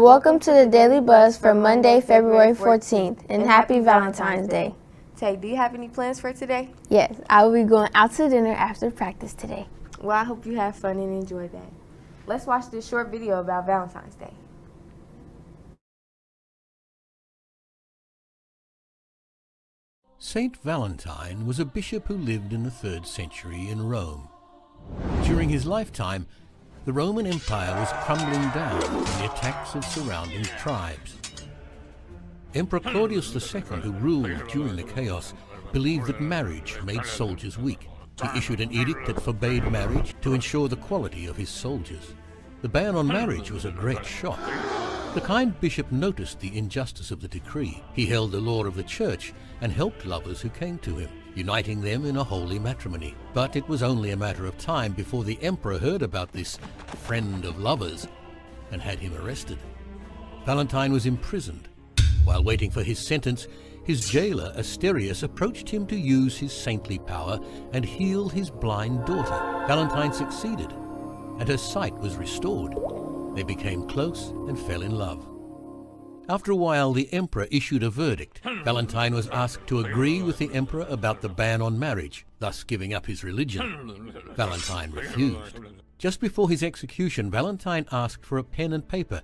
Welcome to the Daily Buzz for Monday, February 14th, and happy Valentine's Day. Tay, do you have any plans for today? Yes, I will be going out to dinner after practice today. Well, I hope you have fun and enjoy that. Let's watch this short video about Valentine's Day. Saint Valentine was a bishop who lived in the 3rd century in Rome. During his lifetime, the Roman Empire was crumbling down from the attacks of surrounding tribes. Emperor Claudius II, who ruled during the chaos, believed that marriage made soldiers weak. He issued an edict that forbade marriage to ensure the quality of his soldiers. The ban on marriage was a great shock. The kind bishop noticed the injustice of the decree. He held the law of the church and helped lovers who came to him, uniting them in a holy matrimony. But it was only a matter of time before the emperor heard about this friend of lovers and had him arrested. Valentine was imprisoned. While waiting for his sentence, his jailer Asterius approached him to use his saintly power and heal his blind daughter. Valentine succeeded, and her sight was restored. They became close and fell in love. After a while, the emperor issued a verdict. Valentine was asked to agree with the emperor about the ban on marriage, thus giving up his religion. Valentine refused. Just before his execution, Valentine asked for a pen and paper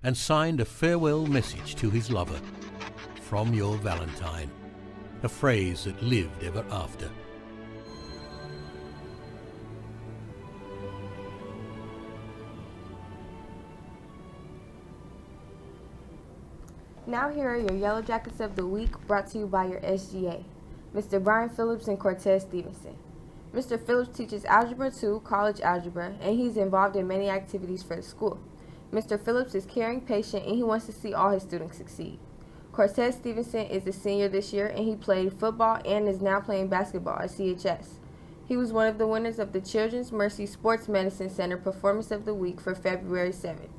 and signed a farewell message to his lover. From your Valentine, a phrase that lived ever after. Now here are your Yellow Jackets of the Week, brought to you by your SGA, Mr. Brian Phillips and Cortez Stevenson. Mr. Phillips teaches Algebra 2, college algebra, and he's involved in many activities for the school. Mr. Phillips is caring, patient, and he wants to see all his students succeed. Cortez Stevenson is a senior this year, and he played football and is now playing basketball at CHS. He was one of the winners of the Children's Mercy Sports Medicine Center Performance of the Week for February 7th.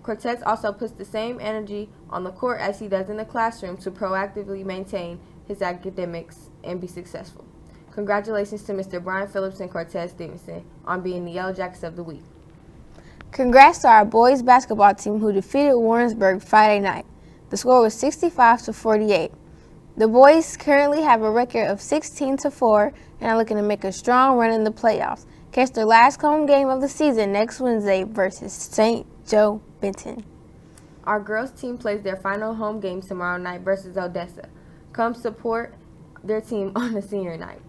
Cortez also puts the same energy on the court as he does in the classroom to proactively maintain his academics and be successful. Congratulations to Mr. Brian Phillips and Cortez Stevenson on being the Yellow Jackets of the Week. Congrats to our boys basketball team who defeated Warrensburg Friday night. The score was 65-48. The boys currently have a record of 16-4 and are looking to make a strong run in the playoffs. Catch their last home game of the season next Wednesday versus St. Joe Benton. Our girls team plays their final home game tomorrow night versus Odessa. Come support their team on the senior night.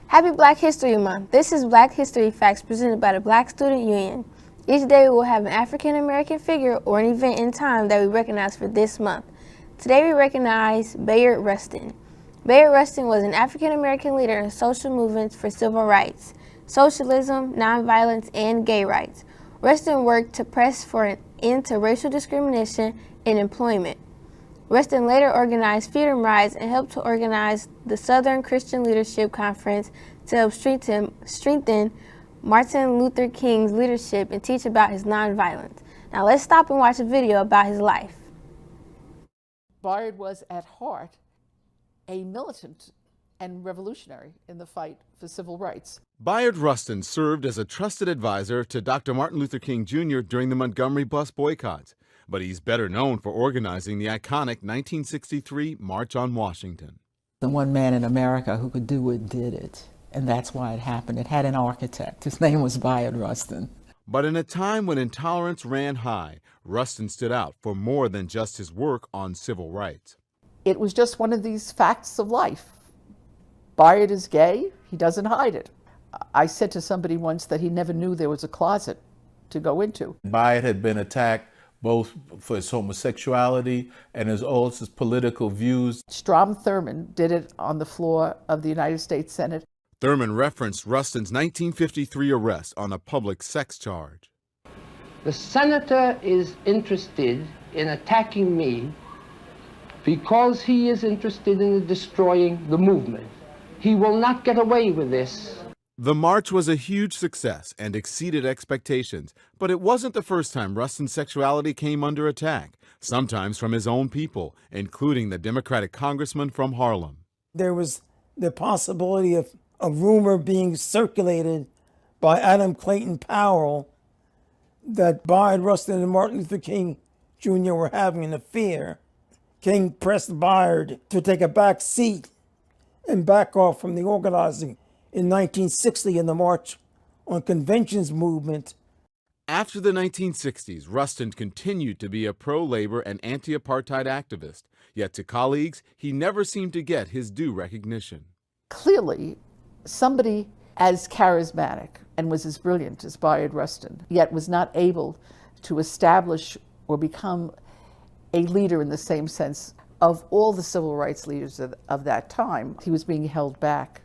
Happy Black History Month. This is Black History Facts presented by the Black Student Union. Each day we will have an African American figure or an event in time that we recognize for this month. Today we recognize Bayard Rustin. Bayard Rustin was an African American leader in social movements for civil rights, socialism, nonviolence, and gay rights. Rustin worked to press for an end to racial discrimination in employment. Rustin later organized Freedom Rides and helped to organize the Southern Christian Leadership Conference to help strengthen Martin Luther King's leadership and teach about his nonviolence. Now let's stop and watch a video about his life. Bayard was at heart a militant and revolutionary in the fight for civil rights. Bayard Rustin served as a trusted advisor to Dr. Martin Luther King Jr. during the Montgomery bus boycotts, but he's better known for organizing the iconic 1963 March on Washington. The one man in America who could do it did it, and that's why it happened. It had an architect. His name was Bayard Rustin. But in a time when intolerance ran high, Rustin stood out for more than just his work on civil rights. It was just one of these facts of life. Bayard is gay, he doesn't hide it. I said to somebody once that he never knew there was a closet to go into. Bayard had been attacked both for his homosexuality and also his political views. Strom Thurmond did it on the floor of the United States Senate. Thurmond referenced Rustin's 1953 arrest on a public sex charge. The senator is interested in attacking me because he is interested in destroying the movement. He will not get away with this. The march was a huge success and exceeded expectations, but it wasn't the first time Rustin's sexuality came under attack, sometimes from his own people, including the Democratic congressman from Harlem. There was the possibility of a rumor being circulated by Adam Clayton Powell that Bayard Rustin and Martin Luther King Jr. were having an affair, King pressed Bayard to take a back seat and back off from the organizing in 1960 in the March on Conventions movement. After the 1960s, Rustin continued to be a pro-labor and anti-apartheid activist, yet to colleagues, he never seemed to get his due recognition. Clearly, somebody as charismatic and was as brilliant as Bayard Rustin, yet was not able to establish or become a leader in the same sense of all the civil rights leaders of that time. He was being held back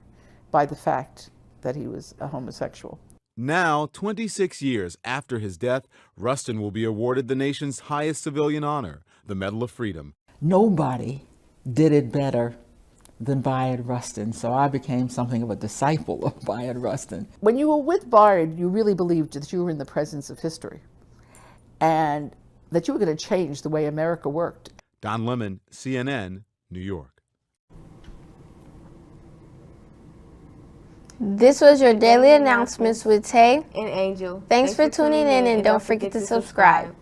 by the fact that he was a homosexual. Now, 26 years after his death, Rustin will be awarded the nation's highest civilian honor, the Medal of Freedom. Nobody did it better than Bayard Rustin, so I became something of a disciple of Bayard Rustin. When you were with Bayard, you really believed that you were in the presence of history and that you were going to change the way America worked. Don Lemon, CNN, New York. This was your daily announcements with Tay and Angel. Thanks for tuning in and don't forget to subscribe.